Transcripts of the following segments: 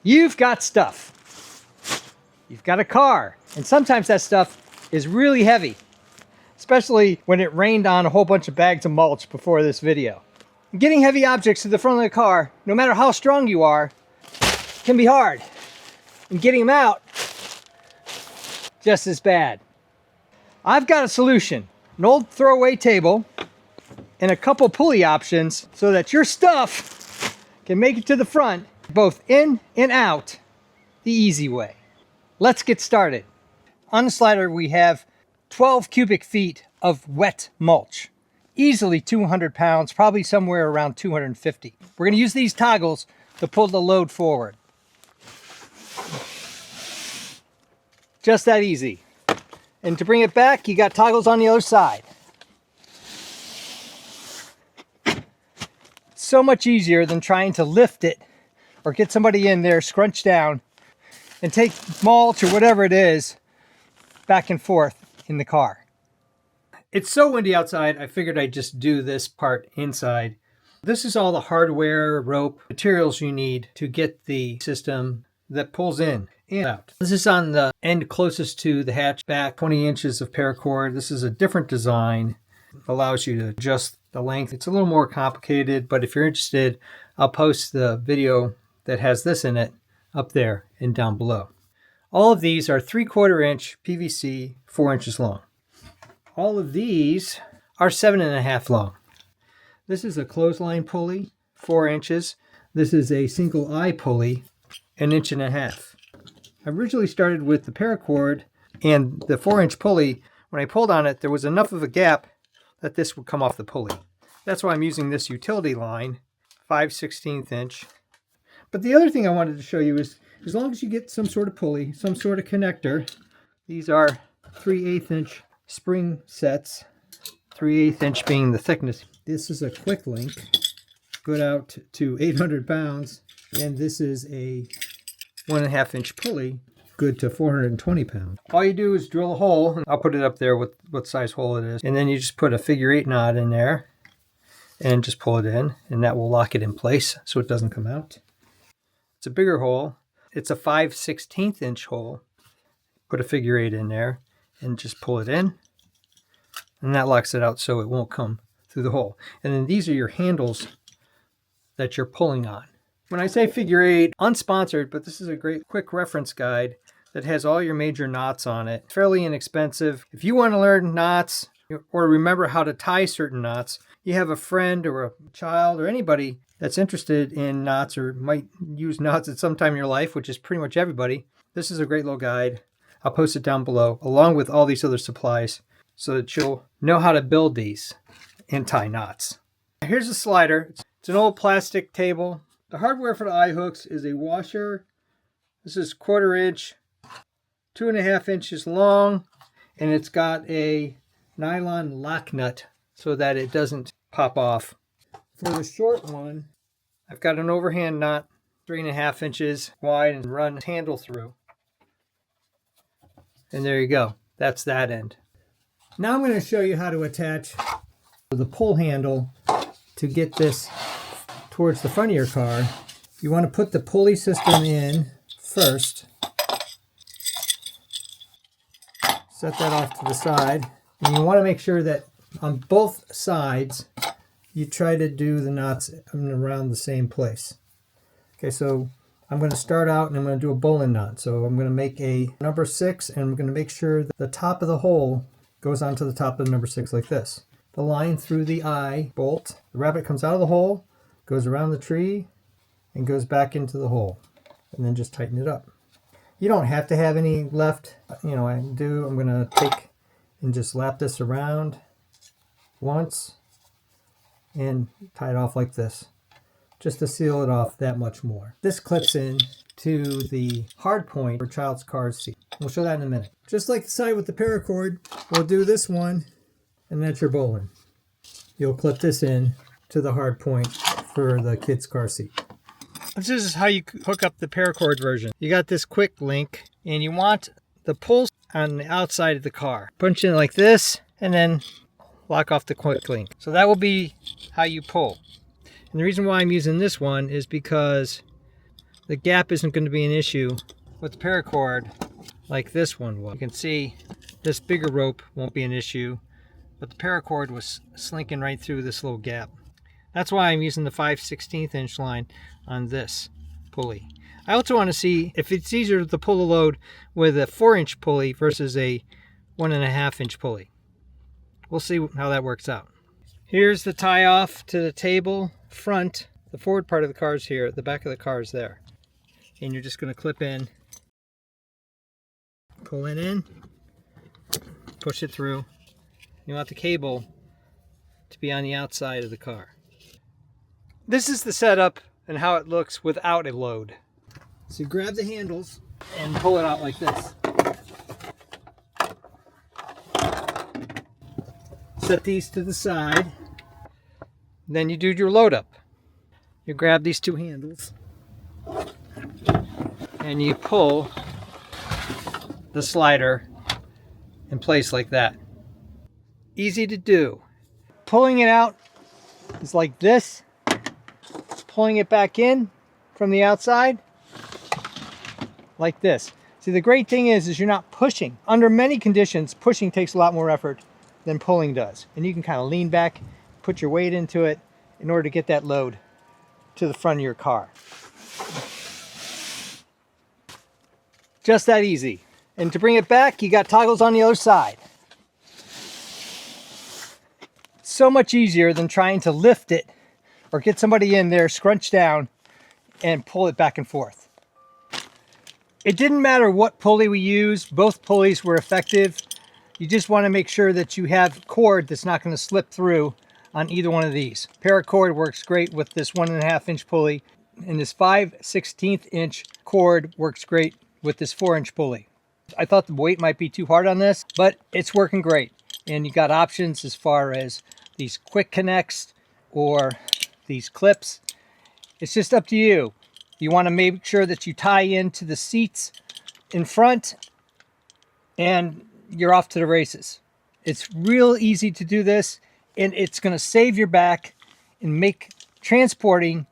You've got stuff. You've got a car, and sometimes that stuff is really heavy, especially when it rained on a whole bunch of bags of mulch before this video. Getting heavy objects to the front of the car, no matter how strong you are, can be hard. And getting them out, just as bad. I've got a solution. An old throwaway table and a couple pulley options so that your stuff can make it to the front, both in and out, the easy way. Let's get started. On the slider, we have 12 cubic feet of wet mulch. Easily 200 pounds, probably somewhere around 250. We're going to use these toggles to pull the load forward. Just that easy. And to bring it back, you got toggles on the other side. So much easier than trying to lift it or get somebody in there, scrunch down, and take mulch or whatever it is back and forth in the car. It's so windy outside, I figured I'd just do this part inside. This is all the hardware, rope, materials you need to get the system that pulls in and out. This is on the end closest to the hatchback, 20 inches of paracord. This is a different design. It allows you to adjust the length. It's a little more complicated, but if you're interested, I'll post the video that has this in it up there and down below. All of these are 3/4 inch PVC, 4 inches long. All of these are 7.5 long. This is a clothesline pulley, 4 inches. This is a single eye pulley, 1.5 inches. I originally started with the paracord and the 4-inch pulley. When I pulled on it, there was enough of a gap that this would come off the pulley. That's why I'm using this utility line, 5/16 inch. But the other thing I wanted to show you is, as long as you get some sort of pulley, some sort of connector, these are 3/8 inch spring sets, 3/8 inch being the thickness. This is a quick link, good out to 800 pounds, and this is a 1.5 inch pulley, good to 420 pounds. All you do is drill a hole, and I'll put it up there with what size hole it is, and then you just put a figure-8 knot in there and just pull it in, and that will lock it in place so it doesn't come out. It's a bigger hole. It's a 5/16 inch hole. Put a figure-8 in there and just pull it in, and that locks it out so it won't come through the hole. And then these are your handles that you're pulling on. When I say figure-8, unsponsored, but this is a great quick reference guide that has all your major knots on it. Fairly inexpensive. If you want to learn knots or remember how to tie certain knots, you have a friend or a child or anybody that's interested in knots or might use knots at some time in your life, which is pretty much everybody, this is a great little guide. I'll post it down below, along with all these other supplies, so that you'll know how to build these and tie knots. Here's a slider. It's an old plastic table. The hardware for the eye hooks is a washer. This is 1/4 inch, 2.5 inches long, and it's got a nylon lock nut so that it doesn't pop off. For the short one, I've got an overhand knot, 3.5 inches wide, and run handle through. And there you go. That's that end. Now I'm going to show you how to attach the pull handle to get this towards the front of your car. You want to put the pulley system in first. Set that off to the side. And you want to make sure that on both sides you try to do the knots around the same place. Okay, so I'm going to start out and I'm going to do a bowline knot. So I'm going to make a number 6, and I'm going to make sure that the top of the hole goes onto the top of the number 6 like this. The line through the eye bolt. The rabbit comes out of the hole, goes around the tree, and goes back into the hole. And then just tighten it up. You don't have to have any left. You know, I'm going to take and just lap this around once and tie it off like this, just to seal it off that much more. This clips in to the hard point for child's car seat. We'll show that in a minute. Just like the side with the paracord, we'll do this one, and that's your bowline. You'll clip this in to the hard point for the kid's car seat. This is how you hook up the paracord version. You got this quick link, and you want the pull on the outside of the car. Punch in like this, and then lock off the quick link. So that will be how you pull. And the reason why I'm using this one is because the gap isn't going to be an issue with the paracord like this one will. You can see this bigger rope won't be an issue, but the paracord was slinking right through this little gap. That's why I'm using the 5/16 inch line on this pulley. I also want to see if it's easier to pull a load with a 4-inch pulley versus a 1.5-inch pulley. We'll see how that works out. Here's the tie off to the table front. The forward part of the car is here, the back of the car is there. And you're just going to clip in, pull it in, push it through. You want the cable to be on the outside of the car. This is the setup and how it looks without a load. So you grab the handles and pull it out like this. Set these to the side. Then you do your load up. You grab these two handles and you pull the slider in place like that. Easy to do. Pulling it out is like this. Pulling it back in from the outside like this. See, the great thing is you're not pushing. Under many conditions, pushing takes a lot more effort than pulling does. And you can kind of lean back, put your weight into it in order to get that load to the front of your car. Just that easy. And to bring it back, you got toggles on the other side. So much easier than trying to lift it or get somebody in there, scrunch down, and pull it back and forth. It didn't matter what pulley we used, both pulleys were effective. You just want to make sure that you have cord that's not going to slip through on either one of these. Paracord works great with this 1.5-inch pulley, and this 5/16 inch cord works great with this 4-inch pulley. I thought the weight might be too hard on this, but it's working great. And you got options as far as these quick connects or these clips. It's just up to you. You want to make sure that you tie into the seats in front and you're off to the races. It's real easy to do this, and it's going to save your back and make transporting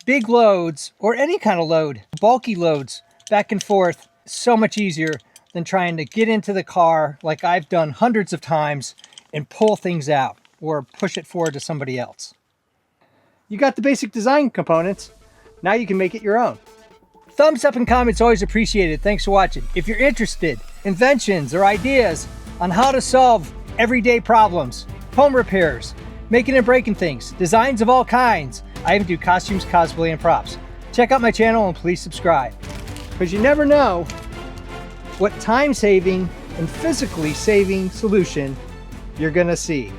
big loads or any kind of load, bulky loads, back and forth so much easier than trying to get into the car like I've done hundreds of times and pull things out or push it forward to somebody else. You got the basic design components. Now you can make it your own. Thumbs up and comments always appreciated. Thanks for watching. If you're interested, inventions or ideas on how to solve everyday problems, home repairs, making and breaking things, designs of all kinds. I even do costumes, cosplay, and props. Check out my channel and please subscribe, because you never know what time-saving and physically saving solution you're gonna see.